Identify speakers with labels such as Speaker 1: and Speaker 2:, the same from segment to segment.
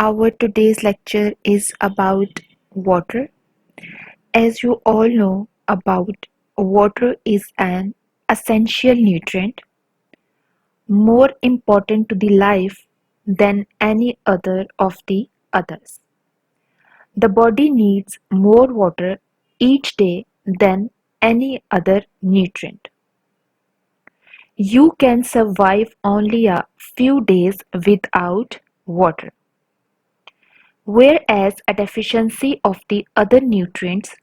Speaker 1: Our today's lecture is about water. As you all know about water is an essential nutrient, more important to the life than any other of the others. The body needs more water each day than any other nutrient. You can survive only a few days without water. Whereas a deficiency of the other nutrients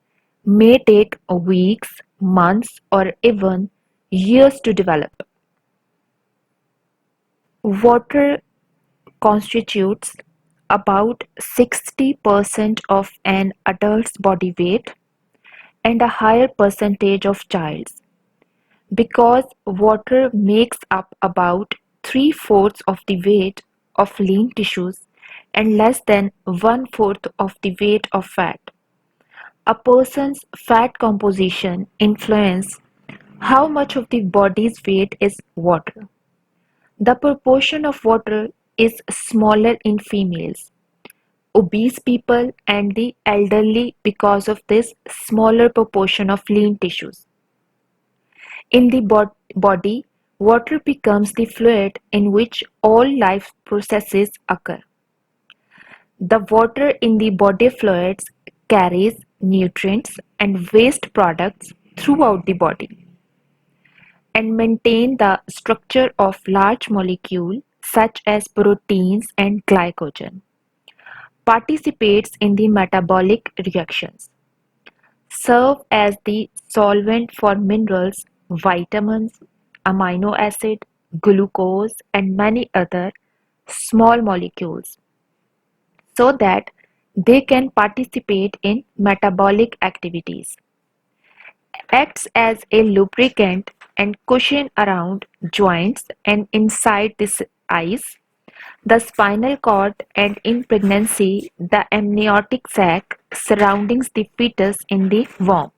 Speaker 1: may take weeks, months, or even years to develop. Water constitutes about 60% of an adult's body weight and a higher percentage of child's because water makes up about three-fourths of the weight of lean tissues and less than one-fourth of the weight of fat. A person's fat composition influences how much of the body's weight is water. The proportion of water is smaller in females, obese people, and the elderly because of this smaller proportion of lean tissues. In the body, water becomes the fluid in which all life processes occur. The water in the body fluids carries nutrients and waste products throughout the body and maintain the structure of large molecules such as proteins and glycogen. Participates in the metabolic reactions. Serve as the solvent for minerals, vitamins, amino acid, glucose and many other small molecules so that they can participate in metabolic activities. Acts as a lubricant and cushion around joints and inside the eyes, the spinal cord, and in pregnancy, the amniotic sac surrounding the fetus in the womb.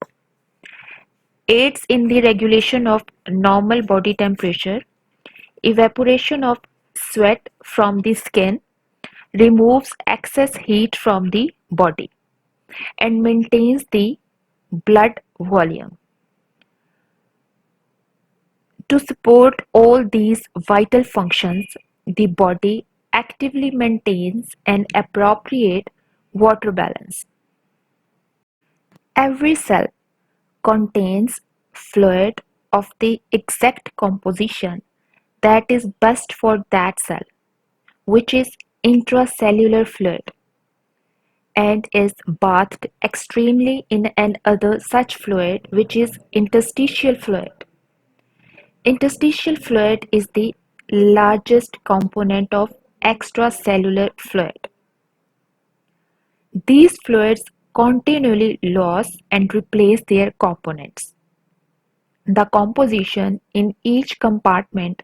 Speaker 1: Aids in the regulation of normal body temperature, evaporation of sweat from the skin, removes excess heat from the body, and maintains the blood volume. To support all these vital functions, the body actively maintains an appropriate water balance. Every cell contains fluid of the exact composition that is best for that cell, which is intracellular fluid, and is bathed extremely in another such fluid which is interstitial fluid. Interstitial fluid is the largest component of extracellular fluid. These fluids continually lose and replace their components. The composition in each compartment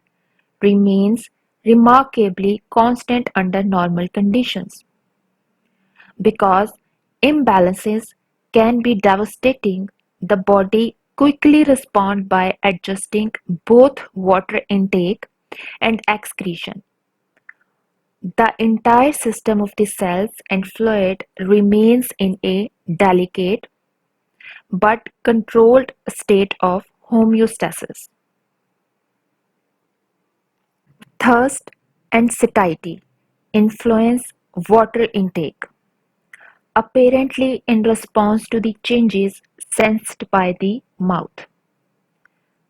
Speaker 1: remains remarkably constant under normal conditions. Because imbalances can be devastating, the body quickly responds by adjusting both water intake and excretion. The entire system of the cells and fluid remains in a delicate but controlled state of homeostasis. Thirst and satiety influence water intake, apparently in response to the changes sensed by the mouth,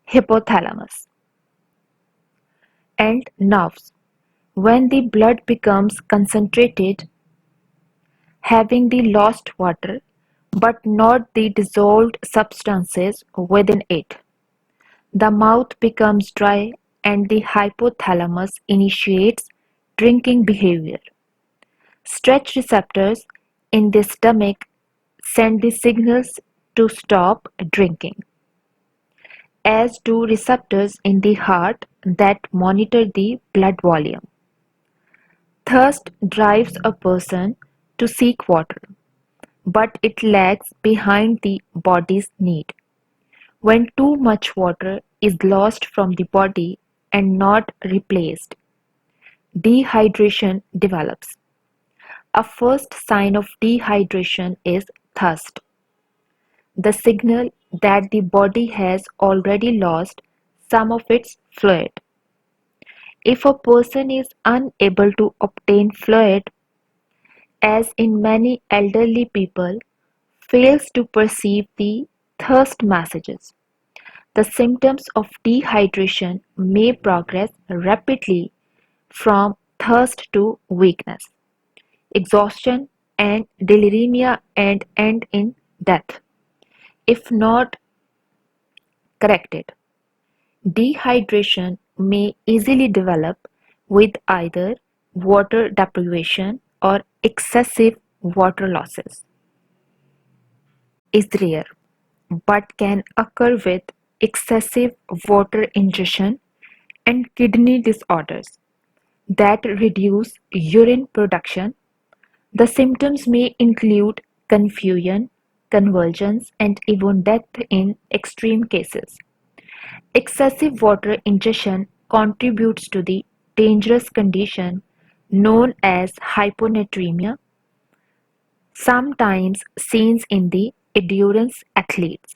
Speaker 1: hypothalamus, and nerves. When the blood becomes concentrated, having the lost water but not the dissolved substances within it, the mouth becomes dry and the hypothalamus initiates drinking behavior. Stretch receptors in the stomach send the signals to stop drinking, as do receptors in the heart that monitor the blood volume. Thirst drives a person to seek water, but it lags behind the body's need. When too much water is lost from the body and not replaced, dehydration develops. A first sign of dehydration is thirst, the signal that the body has already lost some of its fluid. If a person is unable to obtain fluid, as in many elderly people, fails to perceive the thirst messages, the symptoms of dehydration may progress rapidly from thirst to weakness, exhaustion, and delirium and end in death, if not corrected. Dehydration may easily develop with either water deprivation or excessive water losses. Is rare, but can occur with excessive water ingestion and kidney disorders that reduce urine production. The symptoms may include confusion, convulsions, and even death in extreme cases. Excessive water ingestion contributes to the dangerous condition known as hyponatremia, sometimes seen in the endurance athletes.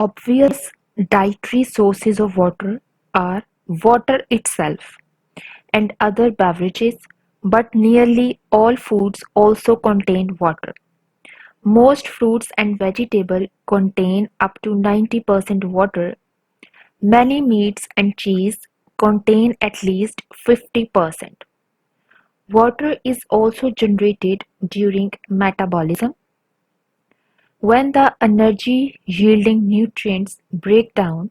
Speaker 1: Obvious dietary sources of water are water itself and other beverages, but nearly all foods also contain water. Most fruits and vegetables contain up to 90% water. Many meats and cheese contain at least 50%. Water is also generated during metabolism. When the energy-yielding nutrients break down,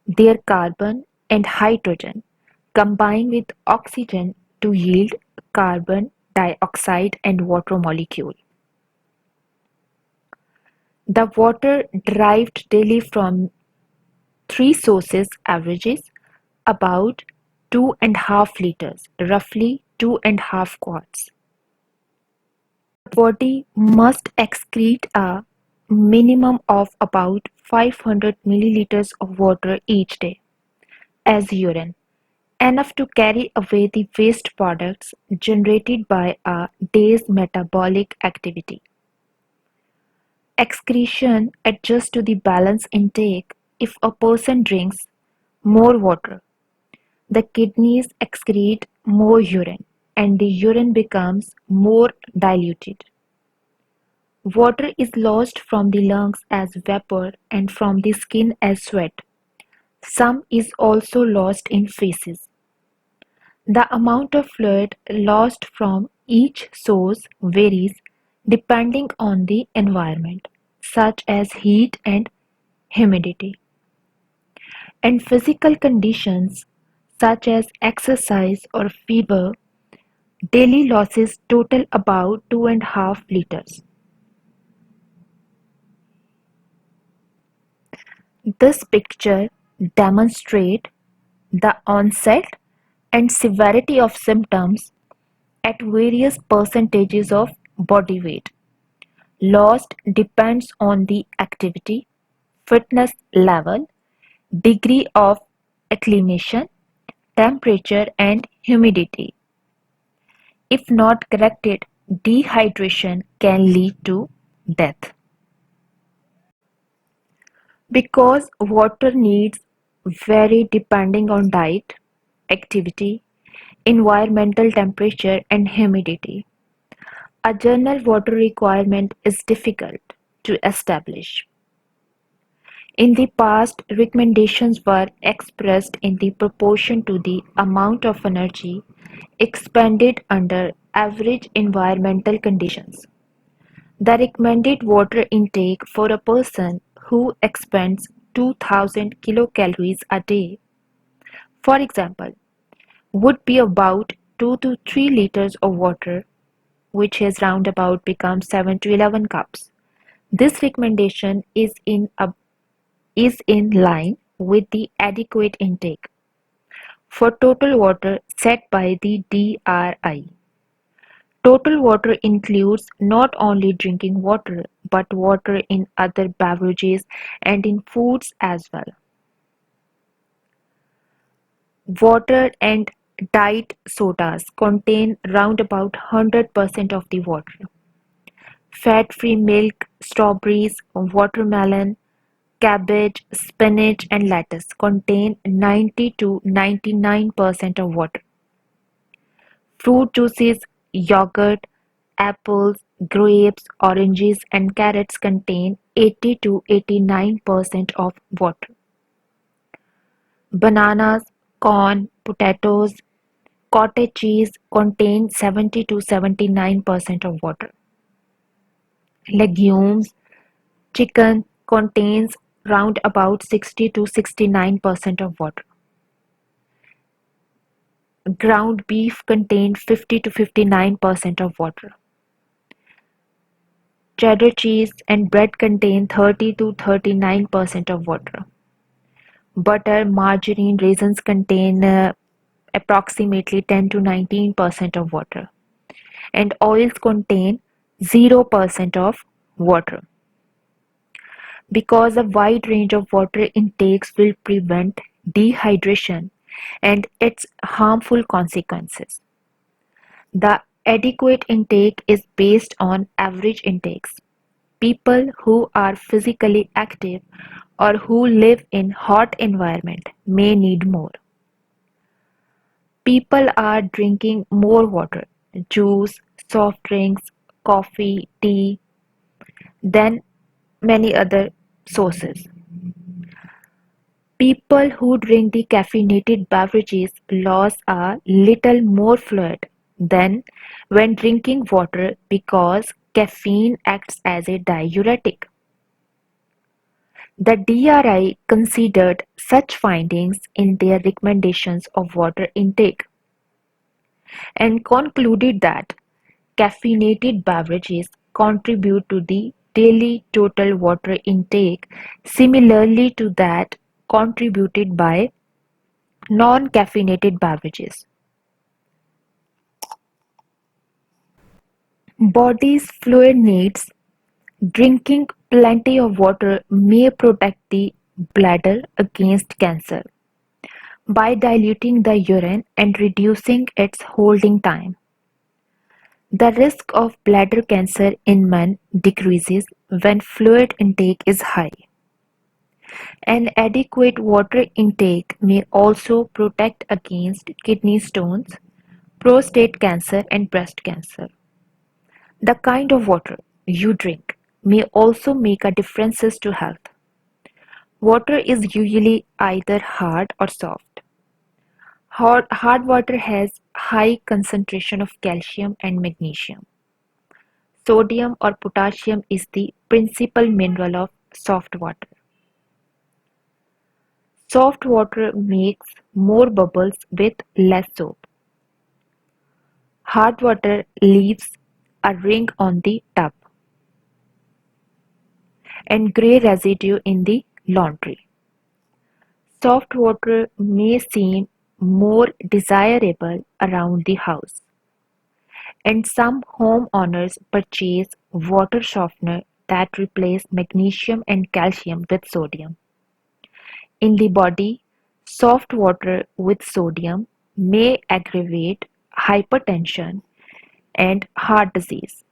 Speaker 1: their carbon and hydrogen combine with oxygen to yield carbon dioxide and water molecule. The water derived daily from three sources averages about 2.5 liters, roughly 2.5 quarts. The body must excrete a minimum of about 500 milliliters of water each day as urine, enough to carry away the waste products generated by a day's metabolic activity. Excretion adjusts to the balance intake. If a person drinks more water, the kidneys excrete more urine and the urine becomes more diluted. Water is lost from the lungs as vapor and from the skin as sweat. Some is also lost in feces. The amount of fluid lost from each source varies depending on the environment, such as heat and humidity, and physical conditions such as exercise or fever. Daily losses total about 2.5 liters. This picture demonstrates the onset and severity of symptoms at various percentages of body weight. Lost depends on the activity, fitness level, degree of acclimation, temperature, and humidity. If not corrected, dehydration can lead to death. Because water needs vary depending on diet, activity, environmental temperature, and humidity, a general water requirement is difficult to establish. In the past, recommendations were expressed in the proportion to the amount of energy expended under average environmental conditions. The recommended water intake for a person who expends 2000 kilocalories a day, for example, would be about 2 to 3 liters of water, which has roundabout become 7 to 11 cups. This recommendation is in line with the adequate intake for total water set by the DRI. Total water includes not only drinking water but water in other beverages and in foods as well. Water and Diet sodas contain round about 100% of the water. Fat-free milk, strawberries, watermelon, cabbage, spinach and lettuce contain 90 to 99% of water. Fruit juices, yogurt, apples, grapes, oranges and carrots contain 80 to 89% of water. Bananas, corn, potatoes, cottage cheese contain 70 to 79% of water. Legumes, chicken contains round about 60 to 69% of water. Ground beef contains 50 to 59% of water. Cheddar cheese and bread contain 30 to 39% of water. Butter, margarine, raisins contain approximately 10 to 19% of water. And oils contain 0% of water. Because a wide range of water intakes will prevent dehydration and its harmful consequences. The adequate intake is based on average intakes. People who are physically active or who live in hot environment may need more. People are drinking more water, juice, soft drinks, coffee, tea than many other sources. People who drink the caffeinated beverages lose a little more fluid than when drinking water because caffeine acts as a diuretic. The DRI considered such findings in their recommendations of water intake and concluded that caffeinated beverages contribute to the daily total water intake similarly to that contributed by non-caffeinated beverages. Body's fluid needs. Drinking plenty of water may protect the bladder against cancer by diluting the urine and reducing its holding time. The risk of bladder cancer in men decreases when fluid intake is high. An adequate water intake may also protect against kidney stones, prostate cancer and breast cancer. The kind of water you drink may also make a difference to health. Water is usually either hard or soft. Hard water has high concentration of calcium and magnesium. Sodium or potassium is the principal mineral of soft water. Soft water makes more bubbles with less soap. Hard water leaves a ring on the tub and grey residue in the laundry. Soft water may seem more desirable around the house, and some homeowners purchase water softener that replace magnesium and calcium with sodium. In the body, soft water with sodium may aggravate hypertension and heart disease.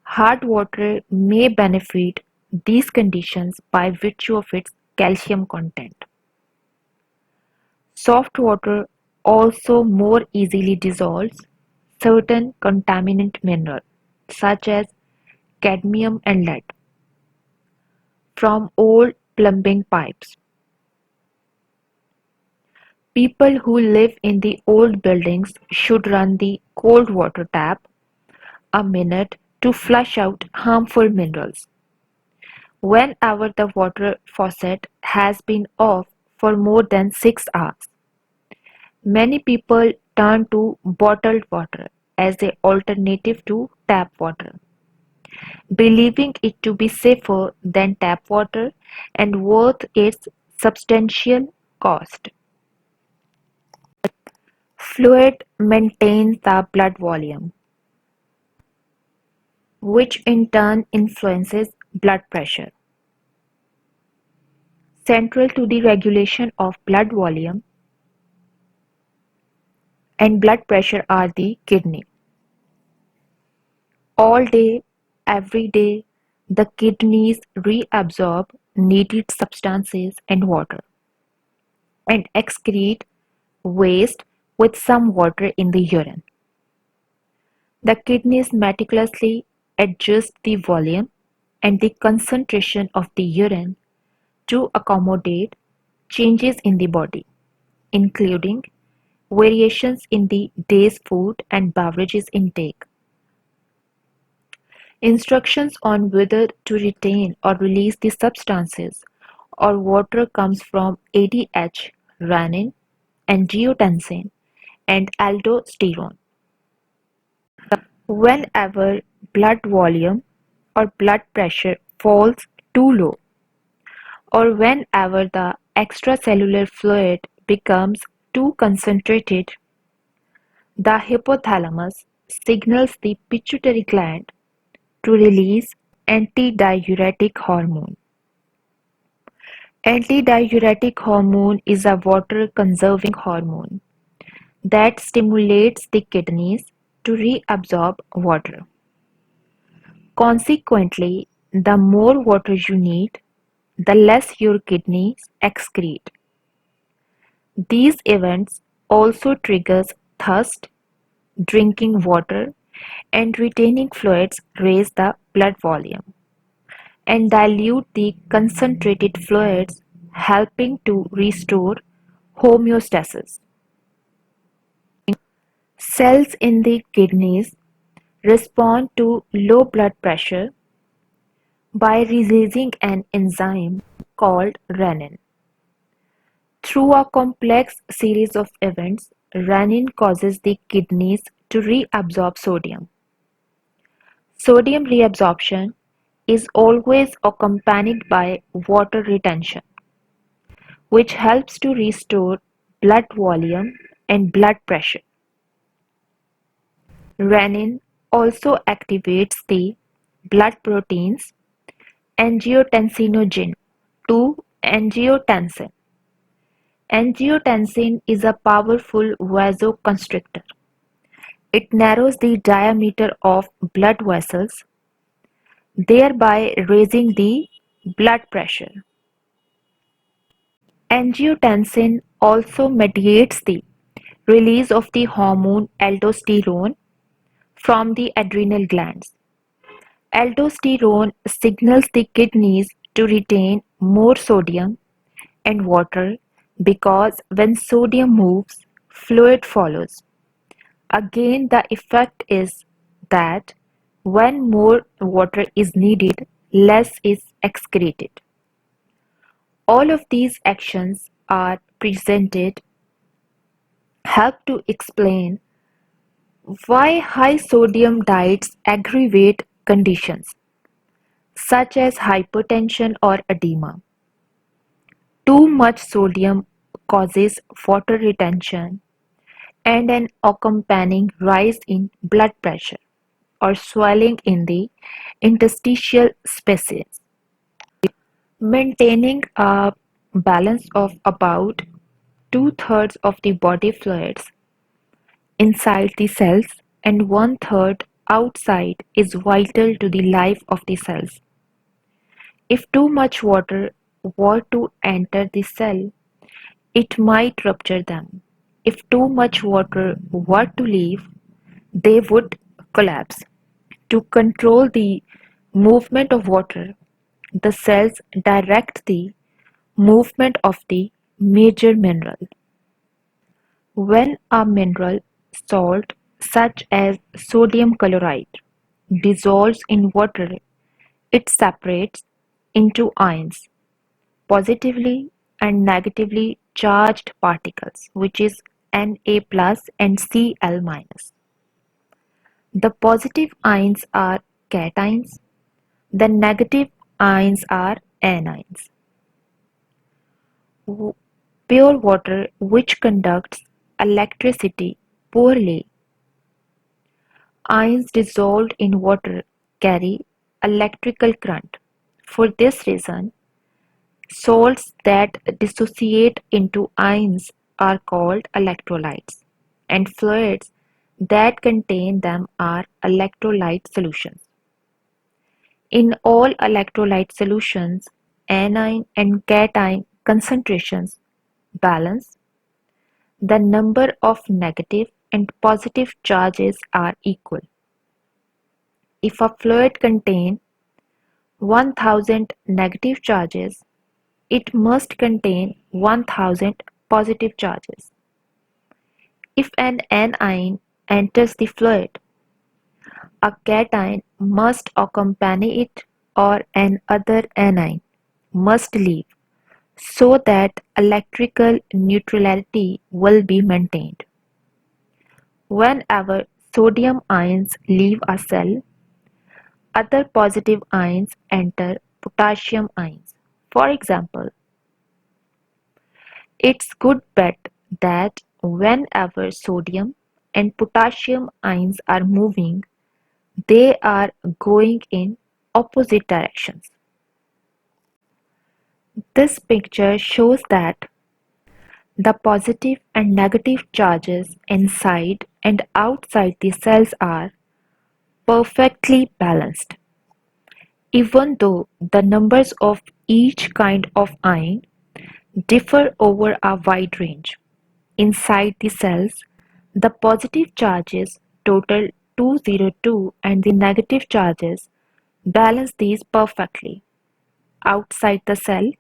Speaker 1: Hard water may benefit these conditions by virtue of its calcium content. Soft water also more easily dissolves certain contaminant minerals such as cadmium and lead from old plumbing pipes. People who live in the old buildings should run the cold water tap a minute to flush out harmful minerals. Whenever the water faucet has been off for more than 6 hours, many people turn to bottled water as an alternative to tap water, believing it to be safer than tap water and worth its substantial cost. Fluid maintains the blood volume, which in turn influences blood pressure. Central to the regulation of blood volume and blood pressure are the kidney. All day, every day, the kidneys reabsorb needed substances and water and excrete waste with some water in the urine. The kidneys meticulously adjust the volume and the concentration of the urine to accommodate changes in the body, including variations in the day's food and beverages intake. Instructions on whether to retain or release the substances or water comes from ADH, renin, angiotensin, and aldosterone. Whenever blood volume or blood pressure falls too low, or whenever the extracellular fluid becomes too concentrated, the hypothalamus signals the pituitary gland to release antidiuretic hormone. Antidiuretic hormone is a water-conserving hormone that stimulates the kidneys to reabsorb water. Consequently, the more water you need, the less your kidneys excrete. These events also triggers thirst, drinking water, and retaining fluids raise the blood volume and dilute the concentrated fluids, helping to restore homeostasis. Cells in the kidneys respond to low blood pressure by releasing an enzyme called renin. Through a complex series of events, renin causes the kidneys to reabsorb sodium. Sodium reabsorption is always accompanied by water retention, which helps to restore blood volume and blood pressure. Renin also activates the blood proteins angiotensinogen to angiotensin. Angiotensin is a powerful vasoconstrictor. It narrows the diameter of blood vessels, thereby raising the blood pressure. Angiotensin also mediates the release of the hormone aldosterone from the adrenal glands. Aldosterone signals the kidneys to retain more sodium and water because when sodium moves, fluid follows. Again, the effect is that when more water is needed, less is excreted. All of these actions are presented help to explain why high sodium diets aggravate conditions such as hypertension or edema. Too much sodium causes water retention and an accompanying rise in blood pressure or swelling in the interstitial spaces. Maintaining a balance of about two-thirds of the body fluids inside the cells and one-third outside is vital to the life of the cells. If too much water were to enter the cell, it might rupture them. If too much water were to leave, they would collapse. To control the movement of water, the cells direct the movement of the major mineral. When a mineral salt such as sodium chloride dissolves in water, it separates into ions, positively and negatively charged particles, which is Na plus and Cl minus. The positive ions are cations, the negative ions are anions. Pure water which conducts electricity poorly. Ions dissolved in water carry electrical current. For this reason, salts that dissociate into ions are called electrolytes. and fluids that contain them are electrolyte solutions. In all electrolyte solutions, anion and cation concentrations balance. The number of negative and positive charges are equal. If a fluid contains 1000 negative charges, it must contain 1000 positive charges. If an anion enters the fluid, a cation must accompany it or an other anion must leave so that electrical neutrality will be maintained. Whenever sodium ions leave a cell, other positive ions enter potassium ions. For example, it's good bet that whenever sodium and potassium ions are moving, they are going in opposite directions. This picture shows that the positive and negative charges inside and outside the cells are perfectly balanced. Even though the numbers of each kind of ion differ over a wide range, inside the cells, the positive charges total 202 and the negative charges balance these perfectly. Outside the cell,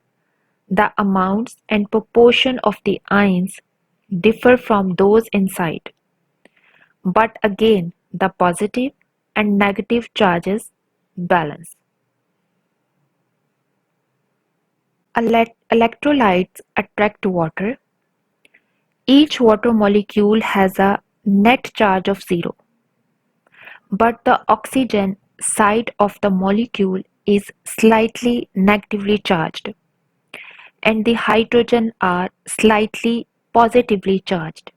Speaker 1: the amounts and proportion of the ions differ from those inside, but again the positive and negative charges balance. Electrolytes attract water. Each water molecule has a net charge of zero, but the oxygen side of the molecule is slightly negatively charged, and the hydrogen are slightly positively charged.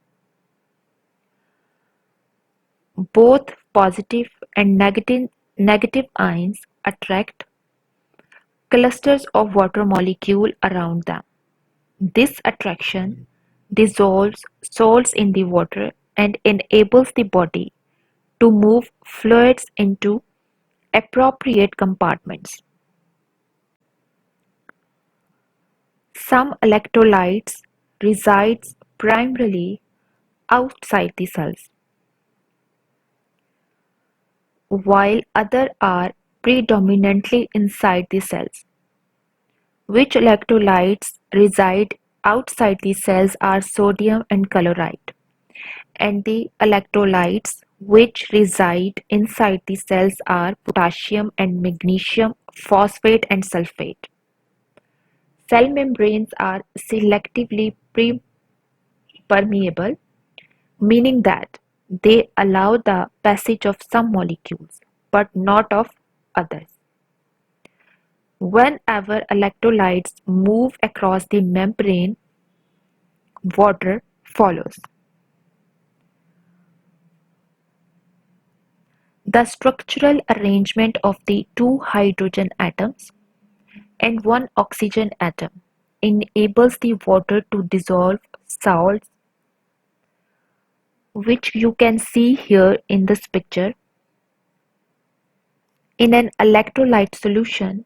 Speaker 1: Both positive and negative ions attract clusters of water molecule around them. This attraction dissolves salts in the water and enables the body to move fluids into appropriate compartments. Some electrolytes resides primarily outside the cells, while others are predominantly inside the cells. Which electrolytes reside outside the cells are sodium and chloride, and the electrolytes which reside inside the cells are potassium and magnesium phosphate and sulfate. Cell membranes are selectively permeable, meaning that they allow the passage of some molecules but not of others. Whenever electrolytes move across the membrane, water follows. The structural arrangement of the two hydrogen atoms and one oxygen atom enables the water to dissolve salts, which you can see here in this picture. In an electrolyte solution,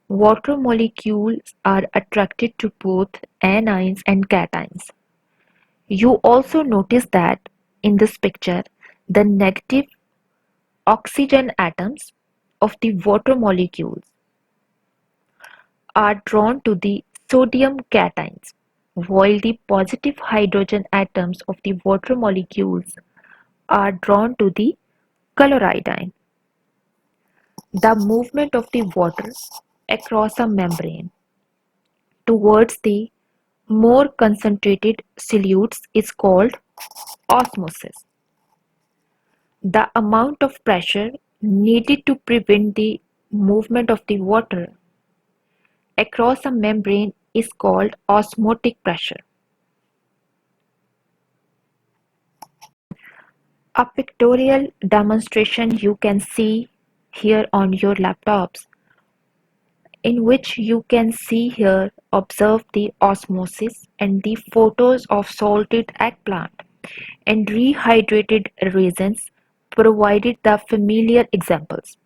Speaker 1: water molecules are attracted to both anions and cations. You also notice that in this picture, the negative oxygen atoms of the water molecules are drawn to the sodium cations, while the positive hydrogen atoms of the water molecules are drawn to the chloride ion. The movement of the water across a membrane towards the more concentrated solutes is called osmosis. The amount of pressure needed to prevent the movement of the water across a membrane is called osmotic pressure. A pictorial demonstration you can see here on your laptops, in which you can see here observe the osmosis and the photos of salted eggplant. and rehydrated resins provided the familiar examples.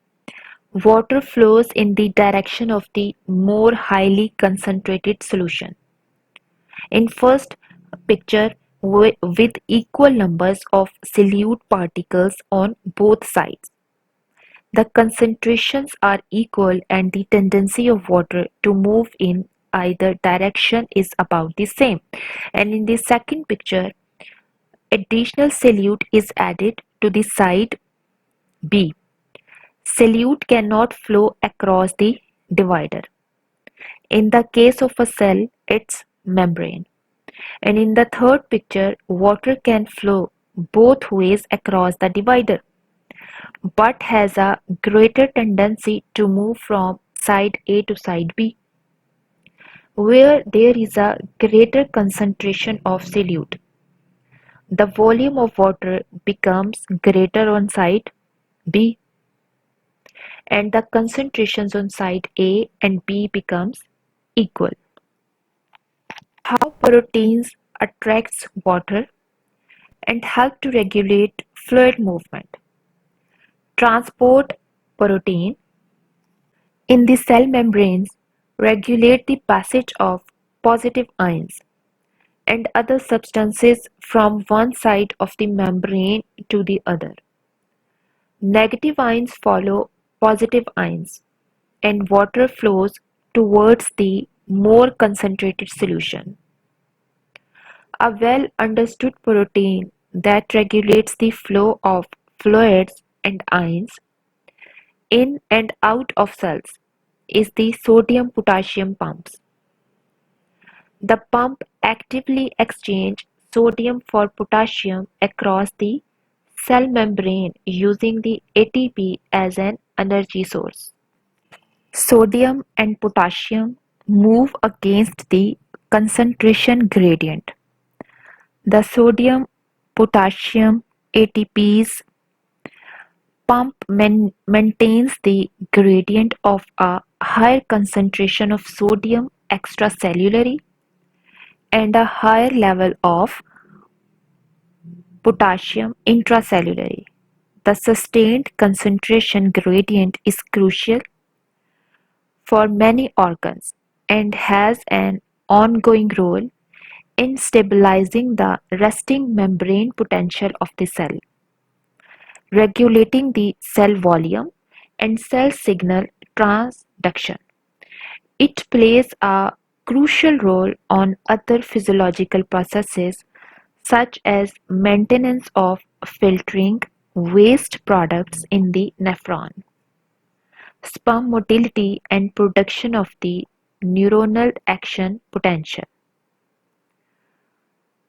Speaker 1: Water flows in the direction of the more highly concentrated solution. In first picture, with equal numbers of solute particles on both sides. The concentrations are equal and the tendency of water to move in either direction is about the same. And in the second picture, additional solute is added to the side B. Solute cannot flow across the divider. In the case of a cell, it's membrane. And in the third picture, water can flow both ways across the divider, but has a greater tendency to move from side A to side B, where there is a greater concentration of solute. The volume of water becomes greater on side B, and the concentrations on side A and B becomes equal. How proteins attracts water and help to regulate fluid movement. Transport protein in the cell membranes regulate the passage of positive ions and other substances from one side of the membrane to the other. Negative ions follow positive ions, and water flows towards the more concentrated solution. A well understood protein that regulates the flow of fluids and ions in and out of cells is the sodium-potassium pumps. The pump actively exchange sodium for potassium across the cell membrane using the ATP as an energy source. Sodium and potassium move against the concentration gradient. The sodium-potassium ATP's pump maintains the gradient of a higher concentration of sodium extracellularly and a higher level of potassium intracellularly. The sustained concentration gradient is crucial for many organs and has an ongoing role in stabilizing the resting membrane potential of the cell, regulating the cell volume and cell signal transduction. It plays a crucial role on other physiological processes such as maintenance of filtering waste products in the nephron, sperm motility and production of the neuronal action potential.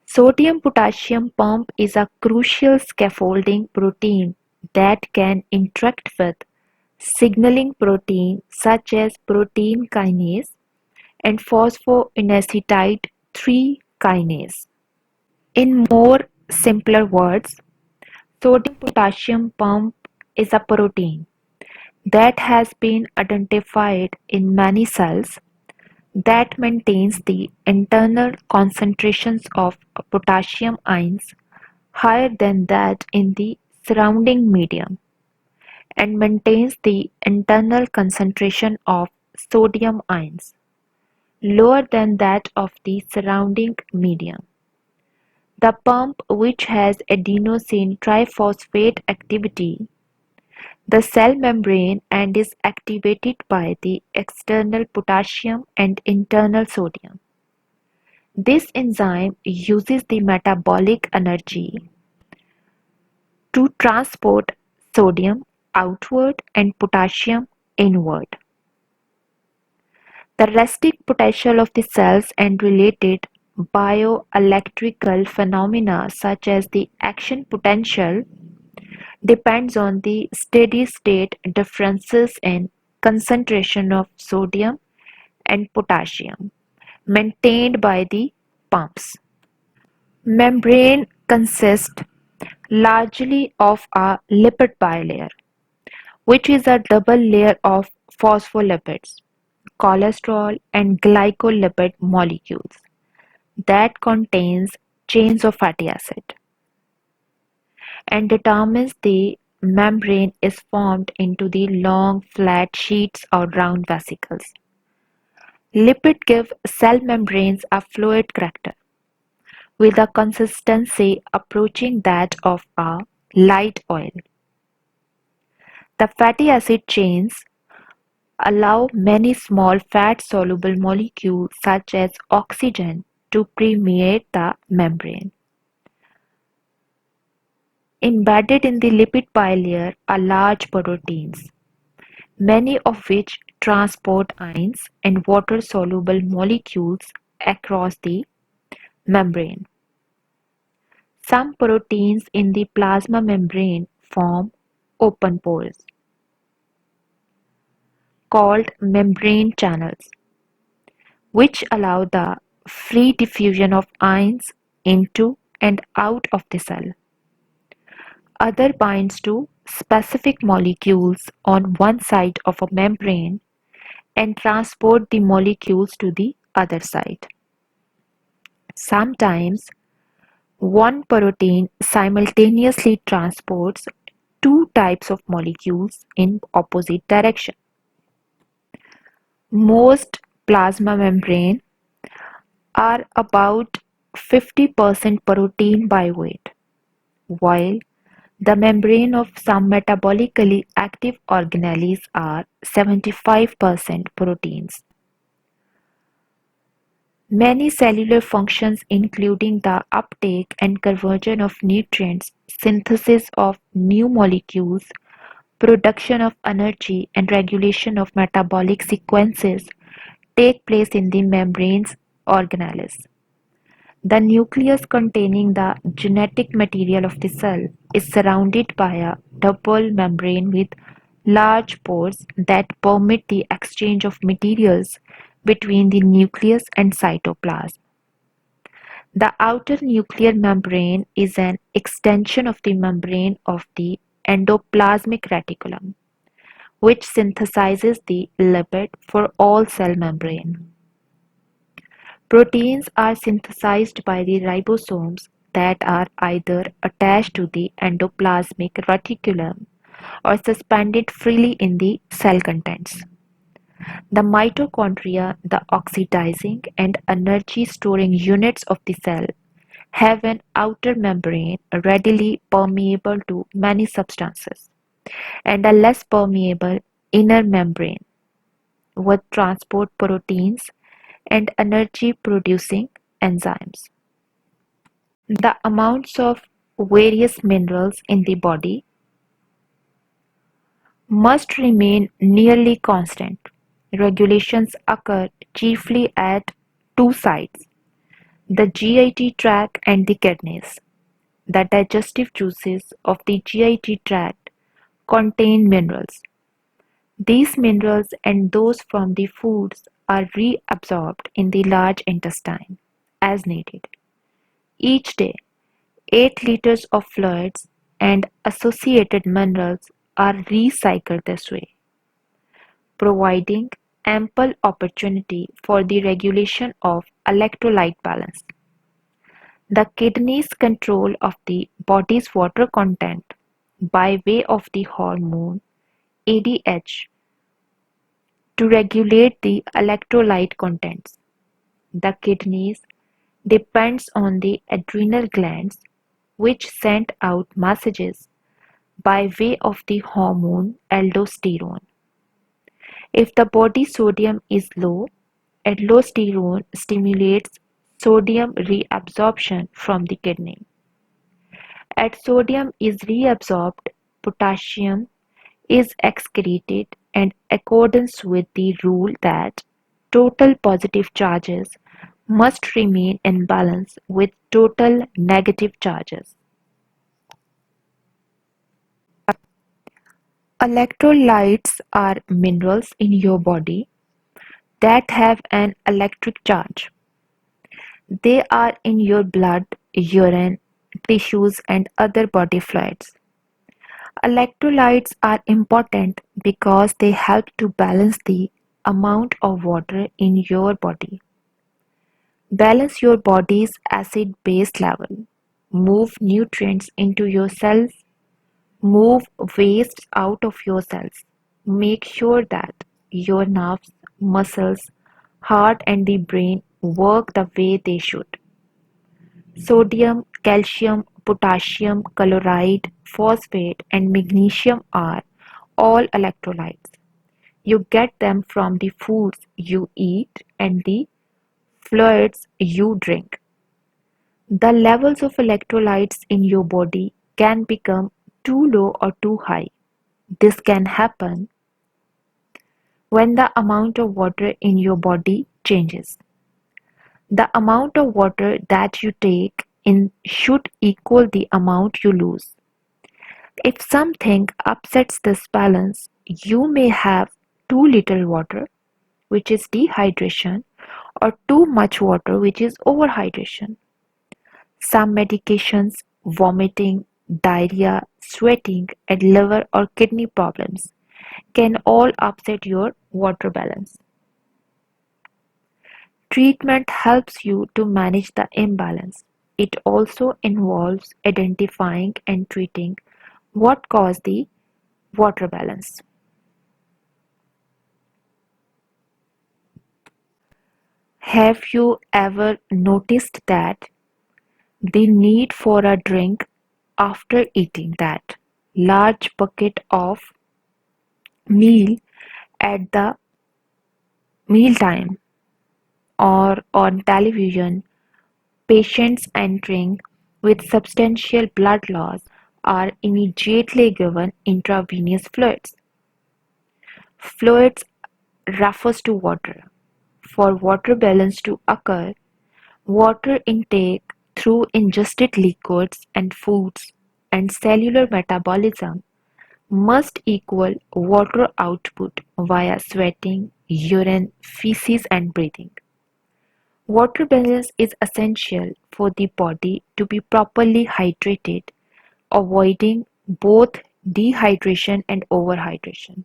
Speaker 1: Sodium-potassium pump is a crucial scaffolding protein that can interact with signaling protein such as protein kinase and phosphoinositide 3 kinase. In more simpler words, sodium-potassium pump is a protein that has been identified in many cells that maintains the internal concentrations of potassium ions higher than that in the surrounding medium and maintains the internal concentration of sodium ions lower than that of the surrounding medium. The pump, which has adenosine triphosphate activity, the cell membrane and is activated by the external potassium and internal sodium. This enzyme uses the metabolic energy to transport sodium outward and potassium inward. The resting potential of the cells and related bioelectrical phenomena such as the action potential depends on the steady-state differences in concentration of sodium and potassium maintained by the pumps. Membrane consists largely of a lipid bilayer, which is a double layer of phospholipids, cholesterol and glycolipid molecules that contains chains of fatty acid. and determines the membrane is formed into the long flat sheets or round vesicles. Lipids give cell membranes a fluid character, with a consistency approaching that of a light oil. The fatty acid chains allow many small fat-soluble molecules such as oxygen to permeate the membrane. Embedded in the lipid bilayer are large proteins, many of which transport ions and water-soluble molecules across the membrane. Some proteins in the plasma membrane form open pores, called membrane channels, which allow the free diffusion of ions into and out of the cell. Other binds to specific molecules on one side of a membrane and transport the molecules to the other side. Sometimes one protein simultaneously transports two types of molecules in opposite direction. Most plasma membranes are about 50% protein by weight, while the membrane of some metabolically active organelles are 75% proteins. Many cellular functions including the uptake and conversion of nutrients, synthesis of new molecules, production of energy and regulation of metabolic sequences take place in the membrane's organelles. The nucleus containing the genetic material of the cell is surrounded by a double membrane with large pores that permit the exchange of materials between the nucleus and cytoplasm. The outer nuclear membrane is an extension of the membrane of the endoplasmic reticulum, which synthesizes the lipid for all cell membrane. Proteins are synthesized by the ribosomes that are either attached to the endoplasmic reticulum or suspended freely in the cell contents. The mitochondria, the oxidizing and energy storing units of the cell, have an outer membrane readily permeable to many substances and a less permeable inner membrane with transport proteins and energy producing enzymes. The amounts of various minerals in the body must remain nearly constant. Regulations occur chiefly at two sites, the GIT tract and the kidneys. The digestive juices of the GIT tract contain minerals. These minerals and those from the foods are reabsorbed in the large intestine as needed. Each day, 8 liters of fluids and associated minerals are recycled this way, providing ample opportunity for the regulation of electrolyte balance. The kidneys control of the body's water content by way of the hormone ADH to regulate the electrolyte contents. The kidneys depends on the adrenal glands which send out messages by way of the hormone aldosterone. If the body sodium is low, aldosterone stimulates sodium reabsorption from the kidney. As sodium is reabsorbed, potassium is excreted in accordance with the rule that total positive charges must remain in balance with total negative charges. Electrolytes are minerals in your body that have an electric charge. They are in your blood, urine, tissues, and other body fluids. Electrolytes are important because they help to balance the amount of water in your body. Balance your body's acid base level. move nutrients into your cells, move waste out of your cells. Make sure that your nerves, muscles, heart, and the brain work the way they should. Sodium, calcium, potassium, chloride, phosphate, and magnesium are all electrolytes. You get them from the foods you eat and the fluids you drink. The levels of electrolytes in your body can become too low or too high. This can happen when the amount of water in your body changes. The amount of water that you take in should equal the amount you lose. If something upsets this balance, you may have too little water, which is dehydration, or too much water, which is overhydration. Some medications, vomiting, diarrhea, sweating, and liver or kidney problems can all upset your water balance. Treatment helps you to manage the imbalance. It also involves identifying and treating what caused the water balance. Have you ever noticed that the need for a drink after eating that large bucket of meal at the mealtime or on television? Patients entering with substantial blood loss are immediately given intravenous fluids. Fluids refers to water. For water balance to occur, water intake through ingested liquids and foods and cellular metabolism must equal water output via sweating, urine, feces, and breathing. Water balance is essential for the body to be properly hydrated, avoiding both dehydration and overhydration.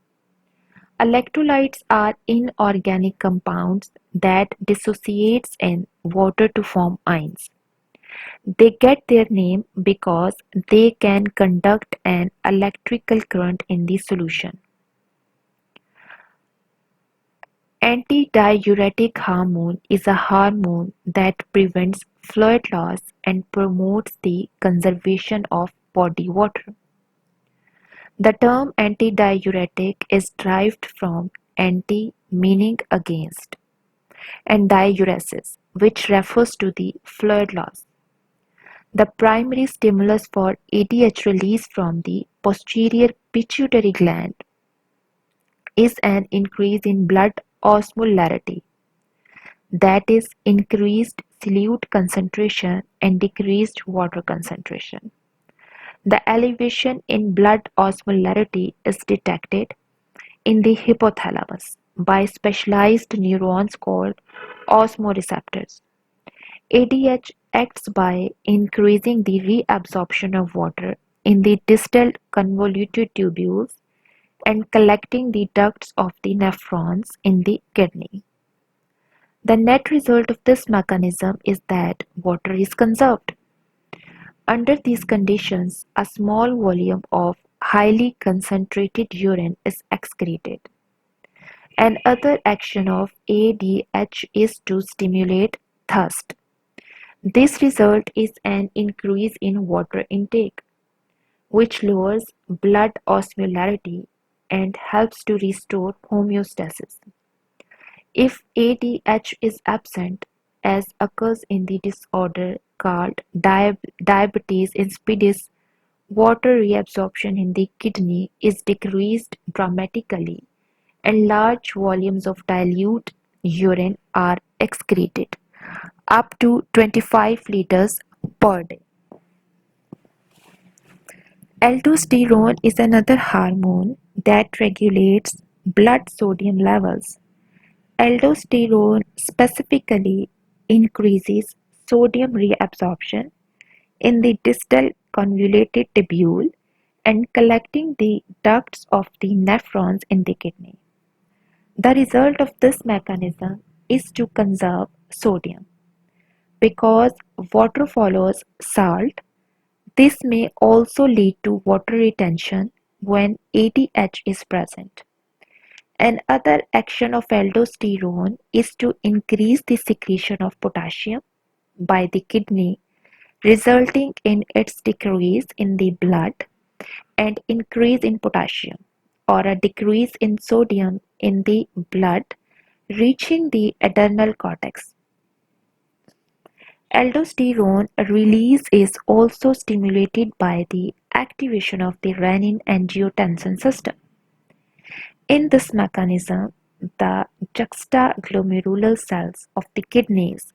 Speaker 1: Electrolytes are inorganic compounds that dissociates in water to form ions. They get their name because they can conduct an electrical current in the solution. Antidiuretic hormone is a hormone that prevents fluid loss and promotes the conservation of body water. The term antidiuretic is derived from anti meaning against and diuresis, which refers to the fluid loss. The primary stimulus for ADH release from the posterior pituitary gland is an increase in blood osmolarity, that is, increased solute concentration and decreased water concentration. The elevation in blood osmolarity is detected in the hypothalamus by specialized neurons called osmoreceptors. ADH acts by increasing the reabsorption of water in the distal convoluted tubules and collecting the ducts of the nephrons in the kidney. The net result of this mechanism is that water is conserved. Under these conditions, a small volume of highly concentrated urine is excreted. Another action of ADH is to stimulate thirst. This result is an increase in water intake, which lowers blood osmolarity and helps to restore homeostasis. If ADH is absent, as occurs in the disorder called diabetes insipidus, water reabsorption in the kidney is decreased dramatically and large volumes of dilute urine are excreted, up to 25 liters per day. Aldosterone is another hormone that regulates blood sodium levels. Aldosterone specifically increases sodium reabsorption in the distal convoluted tubule and collecting the ducts of the nephrons in the kidney. The result of this mechanism is to conserve sodium. Because water follows salt, This may also lead to water retention when ADH is present. Another action of aldosterone is to increase the secretion of potassium by the kidney, resulting in its decrease in the blood and increase in potassium, or a decrease in sodium in the blood reaching the adrenal cortex. Aldosterone release is also stimulated by the activation of the renin-angiotensin system. In this mechanism, the juxtaglomerular cells of the kidneys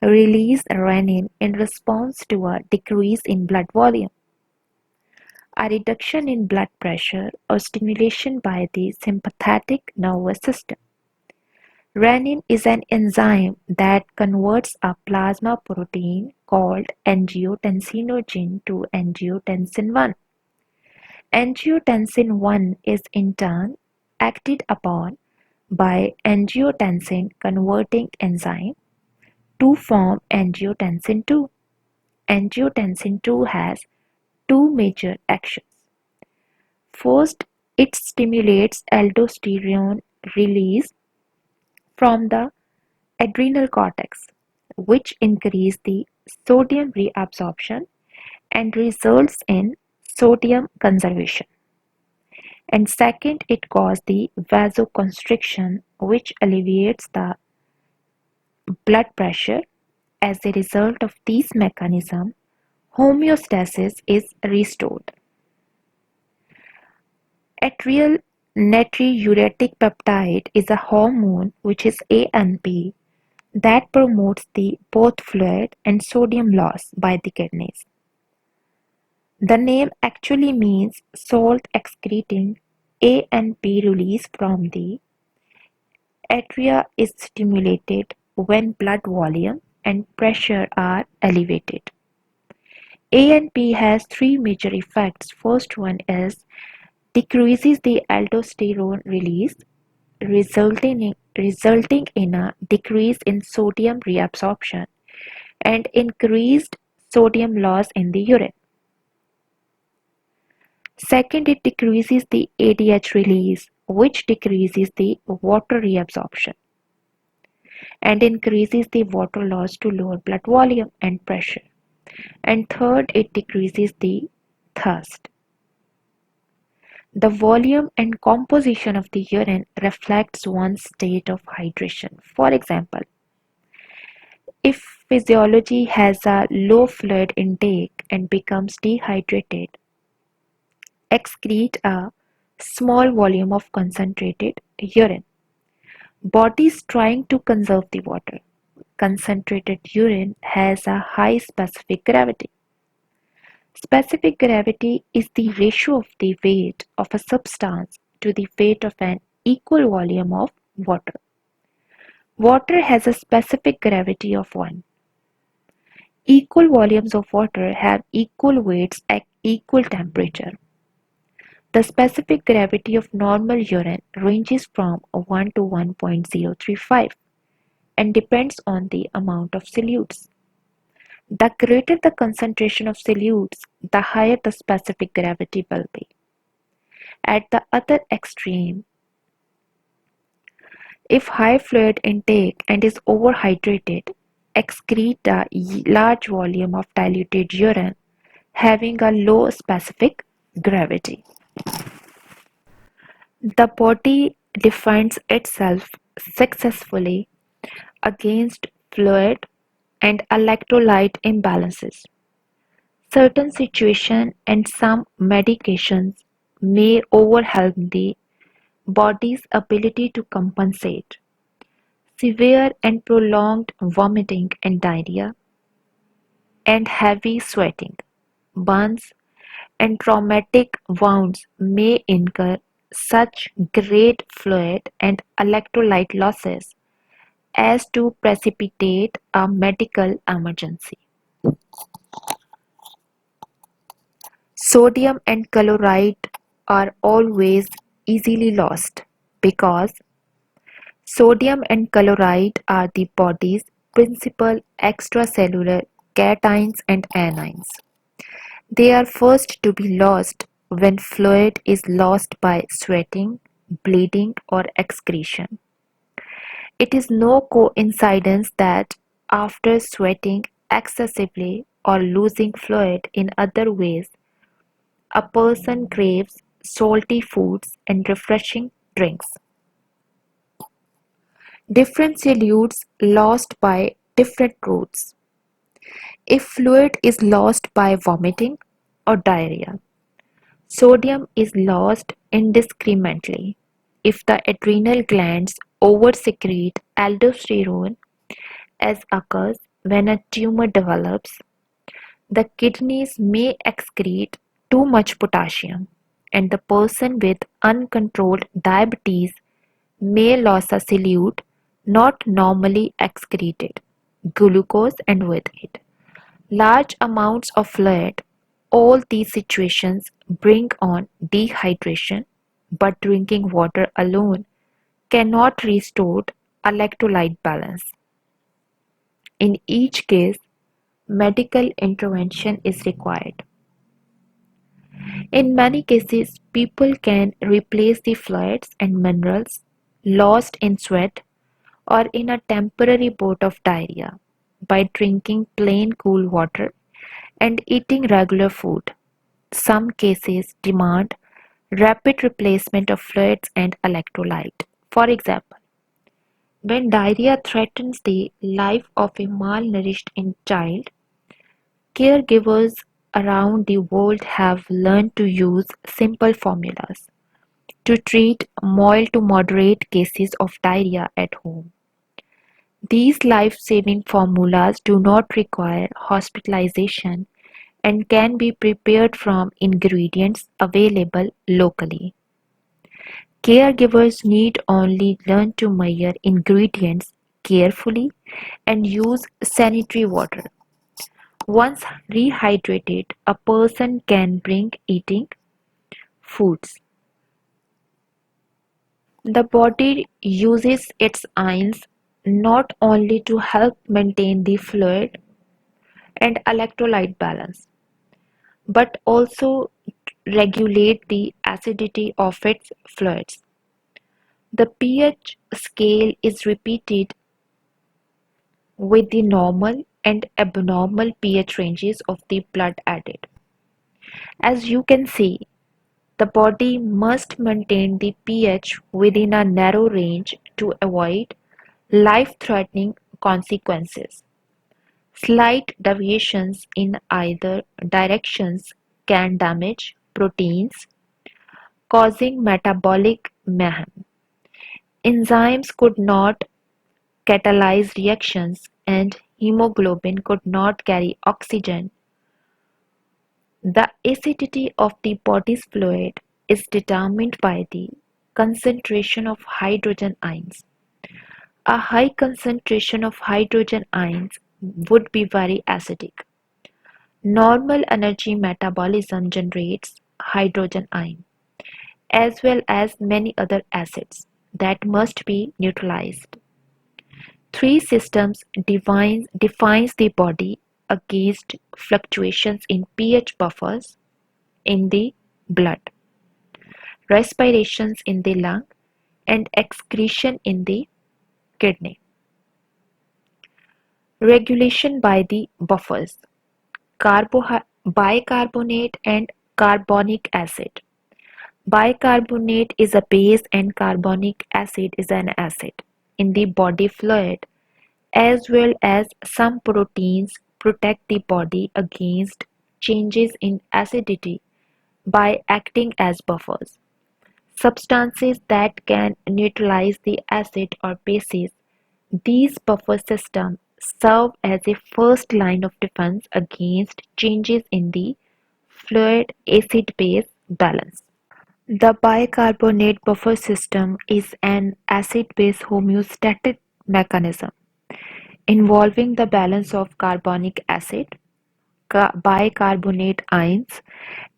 Speaker 1: release renin in response to a decrease in blood volume, a reduction in blood pressure, or stimulation by the sympathetic nervous system. Renin is an enzyme that converts a plasma protein called angiotensinogen to angiotensin I. Angiotensin I is in turn acted upon by angiotensin-converting enzyme to form angiotensin II. Angiotensin II has two major actions. First, it stimulates aldosterone release from the adrenal cortex, which increase the sodium reabsorption and results in sodium conservation. And second, it causes the vasoconstriction, which alleviates the blood pressure. As a result of these mechanisms, homeostasis is restored. Atrial natriuretic peptide is a hormone which is ANP that promotes the both fluid and sodium loss by the kidneys. The name actually means salt excreting ANP release from the atria is stimulated when blood volume and pressure are elevated. ANP has three major effects. First one is decreases the aldosterone release, resulting in a decrease in sodium reabsorption and increased sodium loss in the urine. Second, it decreases the ADH release, which decreases the water reabsorption and increases the water loss to lower blood volume and pressure. And third, it decreases the thirst. The volume and composition of the urine reflects one's state of hydration. For example, if physiology has a low fluid intake and becomes dehydrated, excrete a small volume of concentrated urine. Bodies trying to conserve the water. Concentrated urine has a high specific gravity. Specific gravity is the ratio of the weight of a substance to the weight of an equal volume of water. Water has a specific gravity of 1. Equal volumes of water have equal weights at equal temperature. The specific gravity of normal urine ranges from 1 to 1.035 and depends on the amount of solutes. The greater the concentration of solutes, the higher the specific gravity will be. At the other extreme, if high fluid intake and is overhydrated, excrete a large volume of diluted urine having a low specific gravity. The body defends itself successfully against fluid and electrolyte imbalances. Certain situations and some medications may overwhelm the body's ability to compensate. Severe and prolonged vomiting and diarrhea, and heavy sweating, burns, and traumatic wounds may incur such great fluid and electrolyte losses as to precipitate a medical emergency. Sodium and chloride are always easily lost because sodium and chloride are the body's principal extracellular cations and anions. They are first to be lost when fluid is lost by sweating, bleeding, or excretion. It is no coincidence that after sweating excessively or losing fluid in other ways, a person craves salty foods and refreshing drinks. Different solutes lost by different routes. If fluid is lost by vomiting or diarrhea, sodium is lost indiscriminately. If the adrenal glands oversecrete aldosterone, as occurs when a tumor develops, the kidneys may excrete too much potassium, and the person with uncontrolled diabetes may lose a solute not normally excreted, glucose, and with it large amounts of fluid. All these situations bring on dehydration, but drinking water alone cannot restore electrolyte balance. In each case, medical intervention is required. In many cases, people can replace the fluids and minerals lost in sweat or in a temporary bout of diarrhea by drinking plain cool water and eating regular food. Some cases demand rapid replacement of fluids and electrolyte. For example, when diarrhea threatens the life of a malnourished child, caregivers around the world have learned to use simple formulas to treat mild to moderate cases of diarrhea at home. These life-saving formulas do not require hospitalization and can be prepared from ingredients available locally. Caregivers need only learn to measure ingredients carefully and use sanitary water. Once rehydrated, a person can bring eating foods. The body uses its ions not only to help maintain the fluid and electrolyte balance, but also regulate the acidity of its fluids. The pH scale is repeated with the normal and abnormal pH ranges of the blood added. As you can see, the body must maintain the pH within a narrow range to avoid life-threatening consequences. Slight deviations in either directions can damage proteins, causing metabolic mayhem. Enzymes could not catalyze reactions, and hemoglobin could not carry oxygen. The acidity of the body's fluid is determined by the concentration of hydrogen ions. A high concentration of hydrogen ions would be very acidic. Normal energy metabolism generates hydrogen ion, as well as many other acids that must be neutralized. Three systems defines the body against fluctuations in pH buffers in the blood, respirations in the lung, and excretion in the kidney. Regulation by the buffers, bicarbonate and carbonic acid. Bicarbonate is a base and carbonic acid is an acid in the body fluid, as well as some proteins protect the body against changes in acidity by acting as buffers. Substances that can neutralize the acid or bases. These buffer systems serve as a first line of defense against changes in the fluid acid-base balance. The bicarbonate buffer system is an acid-base homeostatic mechanism involving the balance of carbonic acid, bicarbonate ions,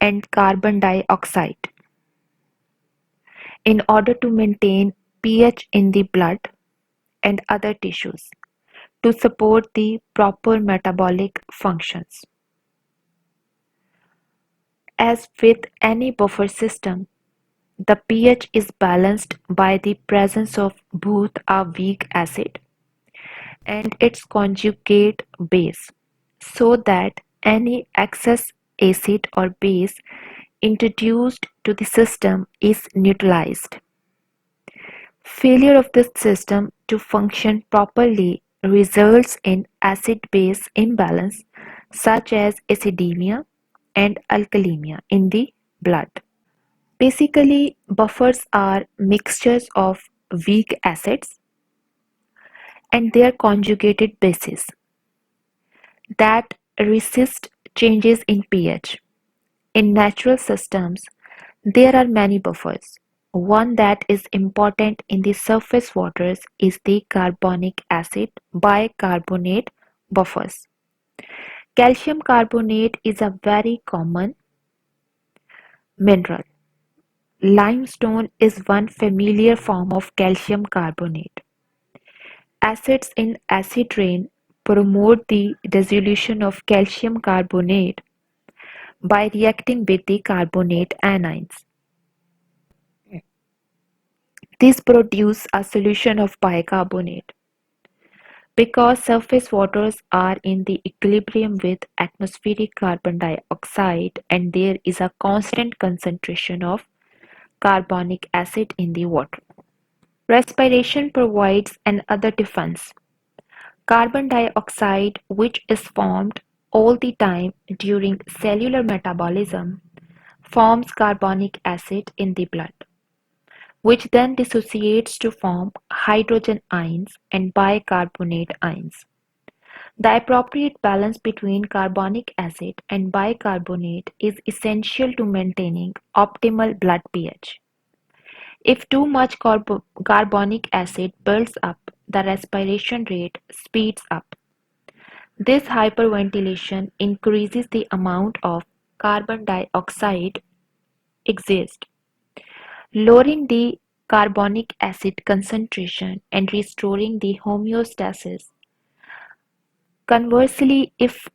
Speaker 1: and carbon dioxide in order to maintain pH in the blood and other tissues to support the proper metabolic functions. As with any buffer system, the pH is balanced by the presence of both a weak acid and its conjugate base, so that any excess acid or base introduced to the system is neutralized. Failure of this system to function properly results in acid-base imbalance such as acidemia and alkalemia in the blood. Basically, buffers are mixtures of weak acids and their conjugated bases that resist changes in pH. In natural systems, there are many buffers. One that is important in the surface waters is the carbonic acid bicarbonate buffers. Calcium carbonate is a very common mineral. Limestone is one familiar form of calcium carbonate. Acids in acid rain promote the dissolution of calcium carbonate by reacting with the carbonate anions. These produce a solution of bicarbonate. Because surface waters are in the equilibrium with atmospheric carbon dioxide and there is a constant concentration of carbonic acid in the water. Respiration provides another defense. Carbon dioxide, which is formed all the time during cellular metabolism, forms carbonic acid in the blood, which then dissociates to form hydrogen ions and bicarbonate ions. The appropriate balance between carbonic acid and bicarbonate is essential to maintaining optimal blood pH. If too much carbonic acid builds up, the respiration rate speeds up. This hyperventilation increases the amount of carbon dioxide exist, lowering the carbonic acid concentration and restoring the homeostasis. Conversely, if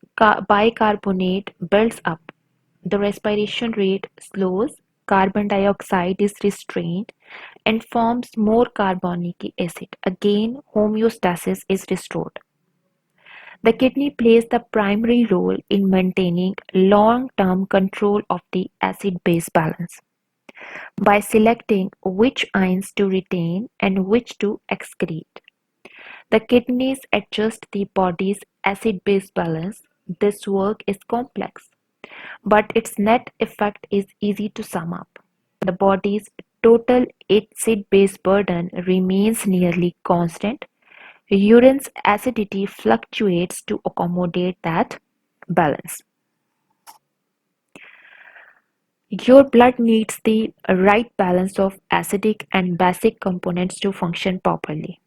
Speaker 1: bicarbonate builds up, the respiration rate slows, carbon dioxide is restrained, and forms more carbonic acid. Again, homeostasis is restored. The kidney plays the primary role in maintaining long-term control of the acid-base balance by selecting which ions to retain and which to excrete. The kidneys adjust the body's acid-base balance. This work is complex, but its net effect is easy to sum up. The body's total acid-base burden remains nearly constant. Urine's acidity fluctuates to accommodate that balance. Your blood needs the right balance of acidic and basic components to function properly.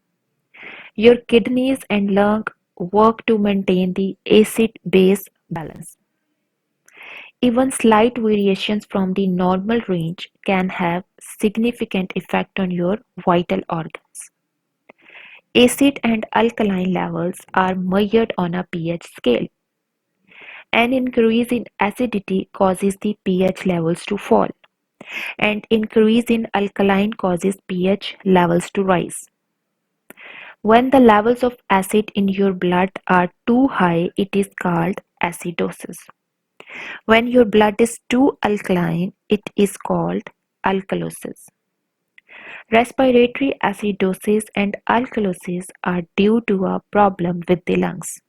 Speaker 1: Your kidneys and lung work to maintain the acid-base balance. Even slight variations from the normal range can have significant effect on your vital organs. Acid and alkaline levels are measured on a pH scale. An increase in acidity causes the pH levels to fall, and increase in alkaline causes pH levels to rise. When the levels of acid in your blood are too high, it is called acidosis. When your blood is too alkaline, it is called alkalosis. Respiratory acidosis and alkalosis are due to a problem with the lungs.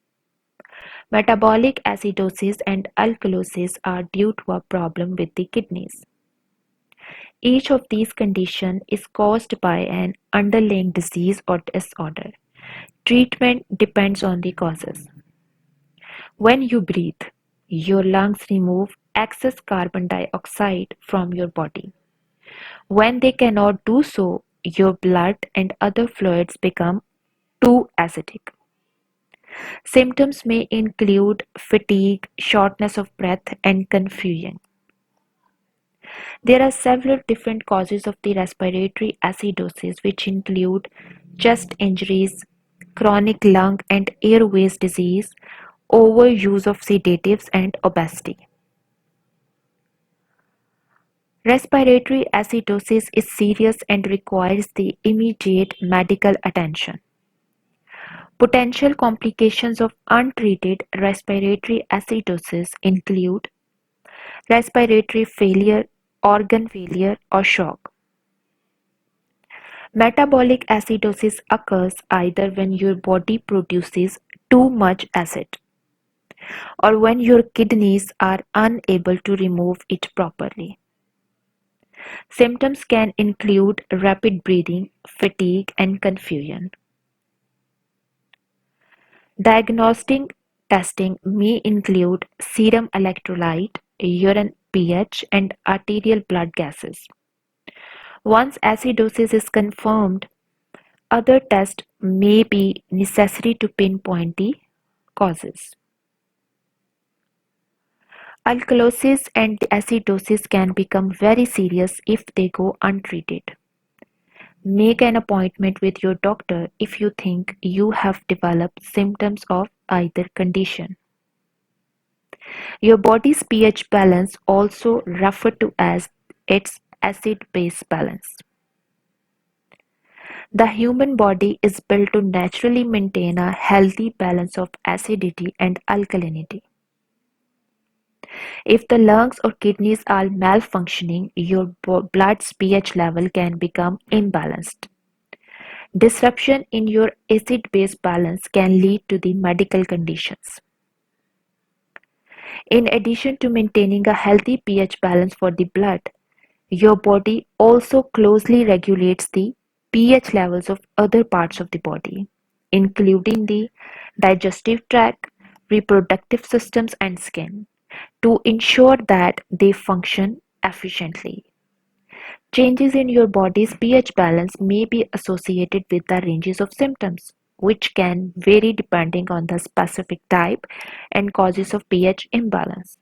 Speaker 1: Metabolic acidosis and alkalosis are due to a problem with the kidneys. Each of these conditions is caused by an underlying disease or disorder. Treatment depends on the causes. When you breathe, your lungs remove excess carbon dioxide from your body. When they cannot do so, your blood and other fluids become too acidic. Symptoms may include fatigue, shortness of breath, and confusion. There are several different causes of the respiratory acidosis, which include chest injuries, chronic lung and airways disease, overuse of sedatives, and obesity. Respiratory acidosis is serious and requires the immediate medical attention. Potential complications of untreated respiratory acidosis include respiratory failure, organ failure, or shock. Metabolic acidosis occurs either when your body produces too much acid or when your kidneys are unable to remove it properly. Symptoms can include rapid breathing, fatigue, and confusion. Diagnostic testing may include serum electrolyte, urine pH, and arterial blood gases. Once acidosis is confirmed, other tests may be necessary to pinpoint the causes. Alkalosis and acidosis can become very serious if they go untreated. Make an appointment with your doctor if you think you have developed symptoms of either condition. Your body's pH balance, also referred to as its acid-base balance. The human body is built to naturally maintain a healthy balance of acidity and alkalinity. If the lungs or kidneys are malfunctioning, your blood's pH level can become imbalanced. Disruption in your acid-base balance can lead to the medical conditions. In addition to maintaining a healthy pH balance for the blood, your body also closely regulates the pH levels of other parts of the body, including the digestive tract, reproductive systems, and skin, to ensure that they function efficiently. Changes in your body's pH balance may be associated with the ranges of symptoms, which can vary depending on the specific type and causes of pH imbalance.